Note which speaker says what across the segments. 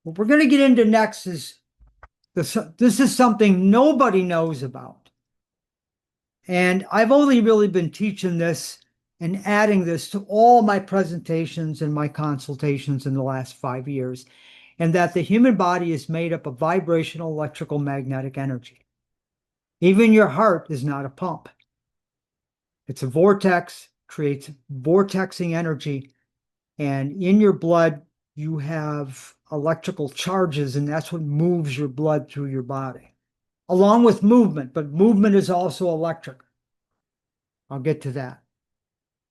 Speaker 1: What we're going to get into next is this is something nobody knows about. And I've only really been teaching this and adding this to all my presentations and my consultations in the last 5 years, and that the human body is made up of vibrational electrical magnetic energy. Even your heart is not a pump. It's a vortex, creates vortexing energy, and in your blood, you have electrical charges, and that's what moves your blood through your body, along with movement, but movement is also electric. I'll get to that.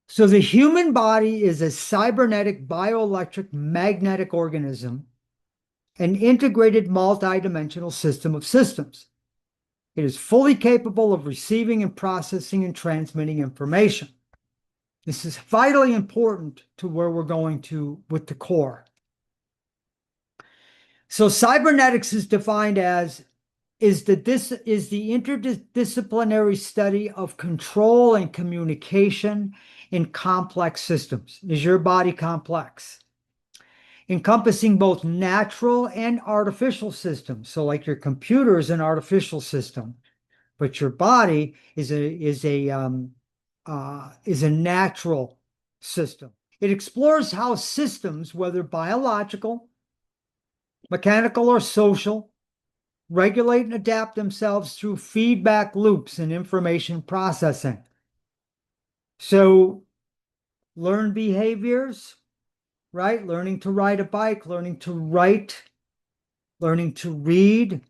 Speaker 1: So the human body is a cybernetic bioelectric magnetic organism, an integrated multidimensional system of systems. It is fully capable of receiving and processing and transmitting information. This is vitally important to where we're going to with the core. So cybernetics is defined as the interdisciplinary study of control and communication in complex systems. Is your body complex? Encompassing both natural and artificial systems. So like your computer is an artificial system, but your body is a natural system. It explores how systems, whether biological, mechanical, or social, regulate and adapt themselves through feedback loops and information processing. So learned behaviors, right? Learning to ride a bike, learning to write, learning to read,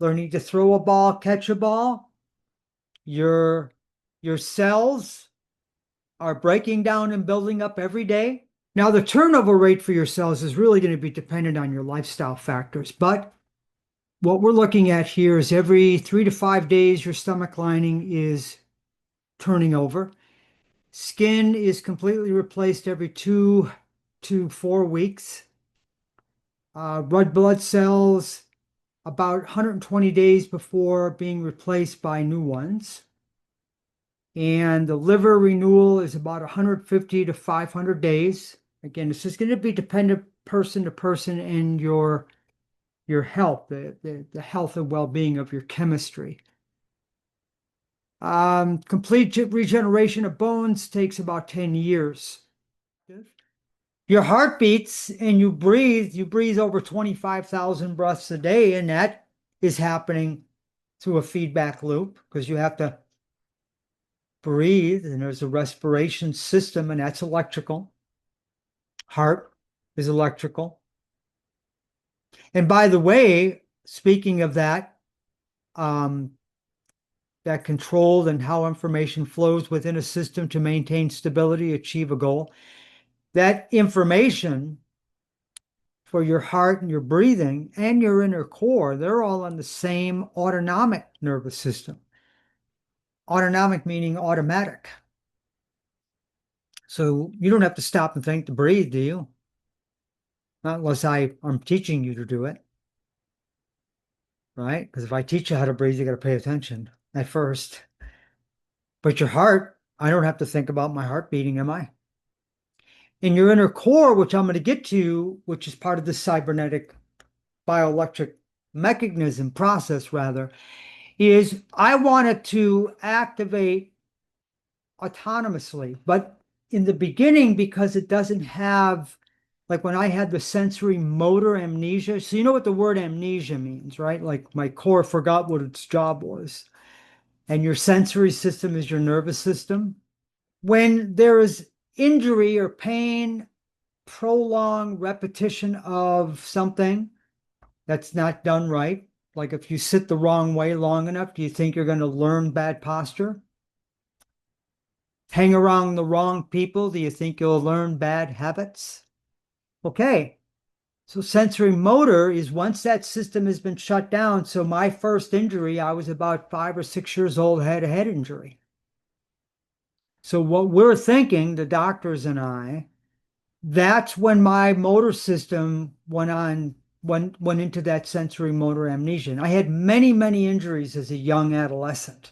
Speaker 1: learning to throw a ball, catch a ball. Your cells are breaking down and building up every day. Now, the turnover rate for your cells is really going to be dependent on your lifestyle factors, but what we're looking at here is every 3 to 5 days, your stomach lining is turning over. Skin is completely replaced every 2 to 4 weeks. Red blood cells about 120 days before being replaced by new ones. And the liver renewal is about 150 to 500 days. Again, this is going to be dependent person to person and your health, the health and well-being of your chemistry. Complete regeneration of bones takes about 10 years. Your heart beats and you breathe over 25,000 breaths a day, and that is happening through a feedback loop because you have to breathe, and there's a respiration system, and that's electrical. Heart is electrical. And by the way, speaking of that, that controlled and how information flows within a system to maintain stability, achieve a goal, that information for your heart and your breathing and your inner core, they're all on the same autonomic nervous system. Autonomic meaning automatic. So you don't have to stop and think to breathe, do you? Not unless I'm teaching you to do it, right? Because if I teach you how to breathe, you got to pay attention at first. But your heart, I don't have to think about my heart beating, am I? In your inner core, which I'm going to get to, which is part of the cybernetic bioelectric mechanism process, rather, is I want it to activate autonomously. But in the beginning, because it doesn't have, like when I had the sensory motor amnesia, so you know what the word amnesia means, right? Like my core forgot what its job was. And your sensory system is your nervous system. When there is injury or pain, prolonged repetition of something that's not done right, like if you sit the wrong way long enough, do you think you're going to learn bad posture? Hang around the wrong people, do you think you'll learn bad habits? Okay, so sensory motor is once that system has been shut down. So my first injury, I was about 5 or 6 years old, had a head injury. So what we're thinking, the doctors and I, that's when my motor system went into that sensory motor amnesia. And I had many, many injuries as a young adolescent,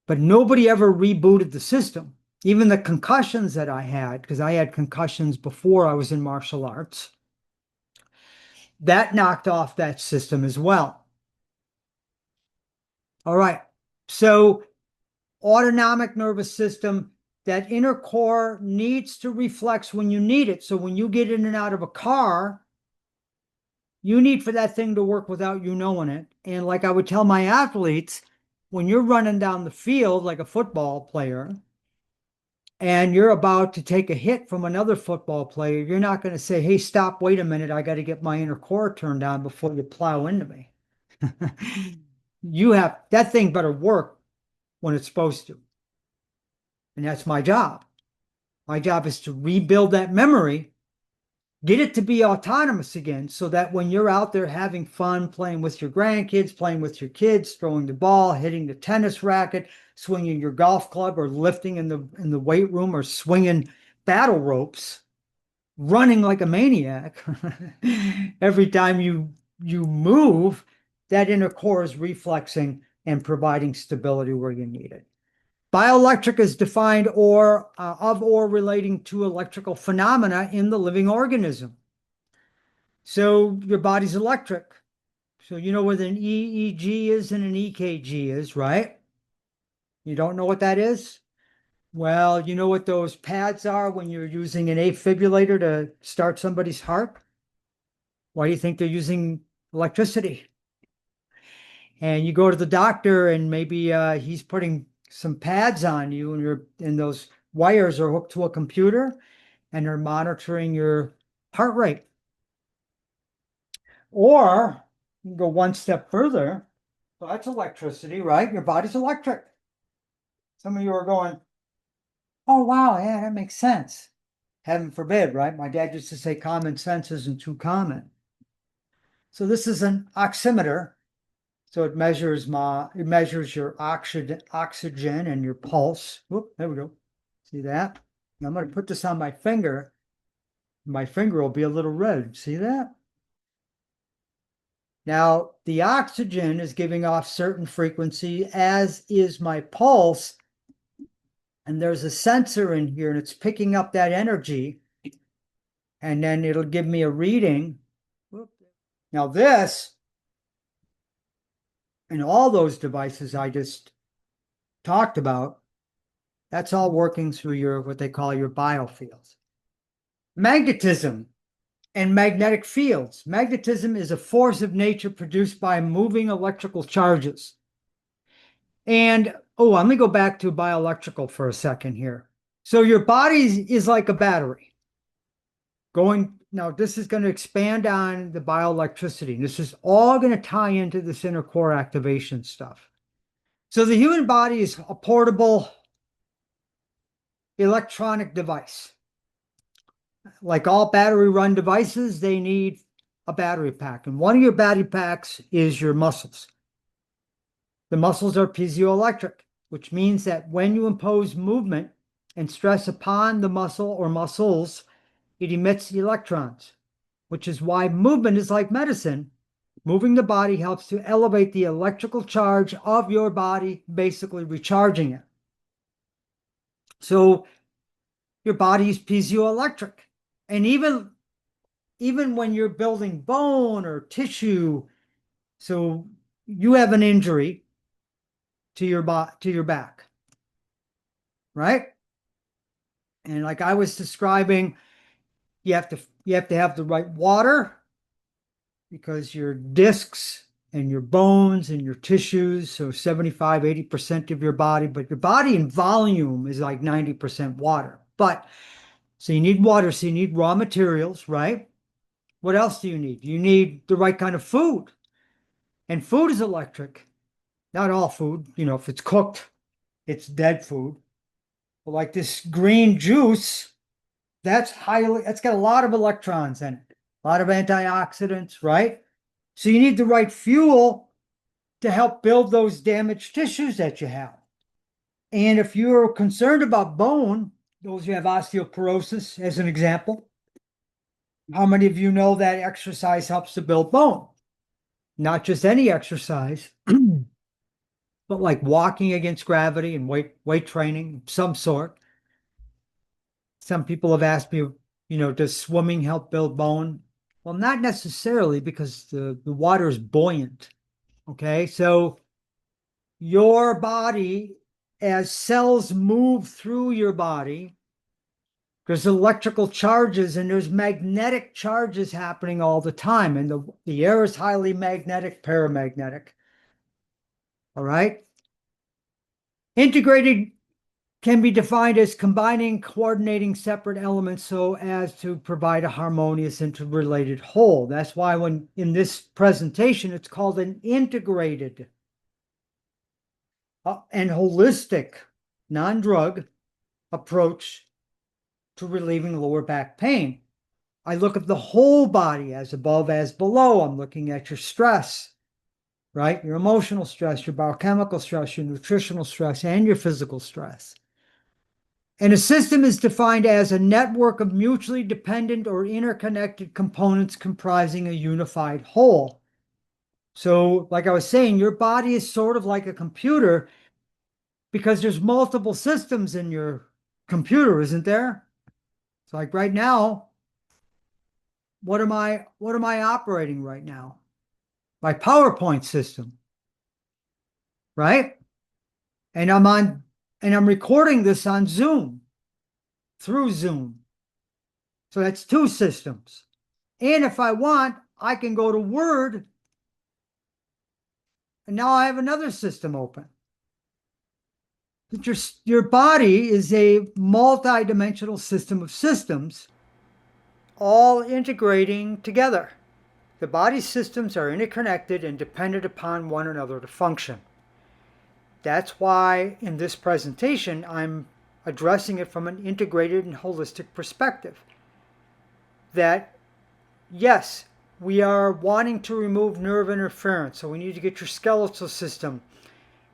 Speaker 1: but nobody ever rebooted the system. Even the concussions that I had, because I had concussions before I was in martial arts. that knocked off that system as well. All right. So autonomic nervous system, that inner core needs to reflex when you need it. So when you get in and out of a car, you need for that thing to work without you knowing it. And like I would tell my athletes, when you're running down the field like a football player and you're about to take a hit from another football player, you're not going to say, hey, stop, wait a minute, I got to get my inner core turned on before you plow into me. You have that thing better work when it's supposed to. And that's my job. My job is to rebuild that memory, get it to be autonomous again, so that when you're out there having fun, playing with your grandkids, playing with your kids, throwing the ball, hitting the tennis racket, swinging your golf club, or lifting in the weight room, or swinging battle ropes, running like a maniac, every time you move, that inner core is reflexing and providing stability where you need it. Bioelectric is defined of or relating to electrical phenomena in the living organism. So your body's electric. So you know what an EEG is and an EKG is, right? You don't know what that is? Well, you know what those pads are when you're using an defibrillator to start somebody's heart? Why do you think they're using electricity? And you go to the doctor and maybe he's putting some pads on you and those wires are hooked to a computer and they're monitoring your heart rate. Or you can go one step further. So that's electricity, right? Your body's electric. Some of you are going, oh, wow, yeah, that makes sense. Heaven forbid, right? My dad used to say common sense isn't too common. So this is an oximeter. So it measures your oxygen and your pulse. Whoop, there we go. See that? Now I'm going to put this on my finger. My finger will be a little red. See that? Now, the oxygen is giving off certain frequency, as is my pulse. And there's a sensor in here, and it's picking up that energy. And then it'll give me a reading. Now this, and all those devices I just talked about, that's all working through your, what they call your biofields. Magnetism and magnetic fields. Magnetism is a force of nature produced by moving electrical charges. And, oh, let me go back to bioelectrical for a second here. So your body is like a battery. Now this is going to expand on the bioelectricity. This is all going to tie into this inner core activation stuff. So the human body is a portable electronic device. Like all battery run devices, they need a battery pack. And one of your battery packs is your muscles. The muscles are piezoelectric, which means that when you impose movement and stress upon the muscle or muscles, it emits electrons, which is why movement is like medicine. Moving the body helps to elevate the electrical charge of your body, basically recharging it. So your body is piezoelectric. And even when you're building bone or tissue, so you have an injury to your back, right? And like I was describing, you have to have the right water, because your discs and your bones and your tissues, so 75–80% of your body, but your body in volume is like 90% water. But so you need water, so you need raw materials, right? What else do you need? You need the right kind of food. And food is electric. Not all food, if it's cooked, it's dead food. But like this green juice, that's got a lot of electrons in it, a lot of antioxidants, right? So you need the right fuel to help build those damaged tissues that you have. And if you're concerned about bone, those who have osteoporosis, as an example, how many of you know that exercise helps to build bone? Not just any exercise, but like walking against gravity and weight training of some sort. Some people have asked me, does swimming help build bone? Well, not necessarily, because the water is buoyant. Okay, so your body, as cells move through your body, there's electrical charges and there's magnetic charges happening all the time. And the air is highly magnetic, paramagnetic. All right. Integrated can be defined as combining, coordinating separate elements so as to provide a harmonious, interrelated whole. That's why when in this presentation, it's called an integrated and holistic, non-drug approach to relieving lower back pain. I look at the whole body, as above, as below. I'm looking at your stress, right? Your emotional stress, your biochemical stress, your nutritional stress, and your physical stress. And a system is defined as a network of mutually dependent or interconnected components comprising a unified whole. So, like I was saying, your body is sort of like a computer, because there's multiple systems in your computer, isn't there? So, like right now, what am I operating right now? My PowerPoint system, right? And I'm recording this on Zoom, through Zoom. So that's two systems. And if I want, I can go to Word, and now I have another system open. But your body is a multidimensional system of systems, all integrating together. The body's systems are interconnected and dependent upon one another to function. That's why in this presentation, I'm addressing it from an integrated and holistic perspective. That, yes, we are wanting to remove nerve interference, so we need to get your skeletal system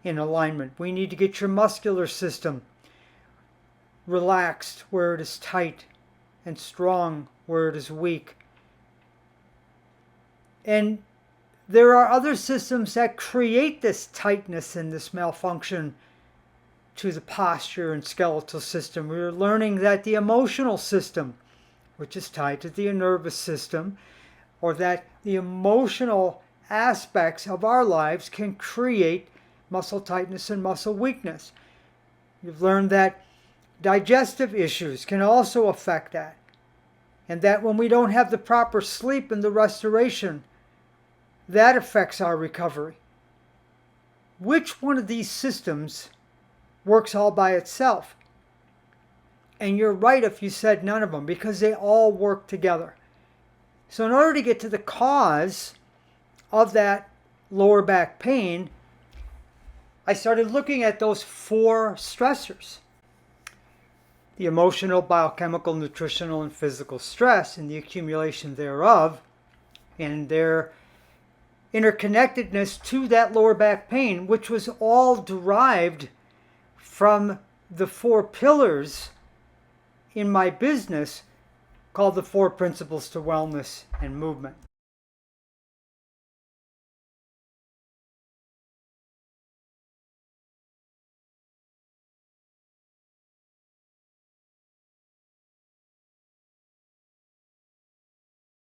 Speaker 1: in alignment. We need to get your muscular system relaxed where it is tight and strong where it is weak. And there are other systems that create this tightness and this malfunction to the posture and skeletal system. We're learning that the emotional system, which is tied to the nervous system, or that the emotional aspects of our lives can create muscle tightness and muscle weakness. You've learned that digestive issues can also affect that, and that when we don't have the proper sleep and the restoration, that affects our recovery. Which one of these systems works all by itself? And you're right if you said none of them, because they all work together. So in order to get to the cause of that lower back pain, I started looking at those 4 stressors: the emotional, biochemical, nutritional, and physical stress, and the accumulation thereof, and their interconnectedness to that lower back pain, which was all derived from the 4 pillars in my business called the 4 Principles to Wellness and Movement.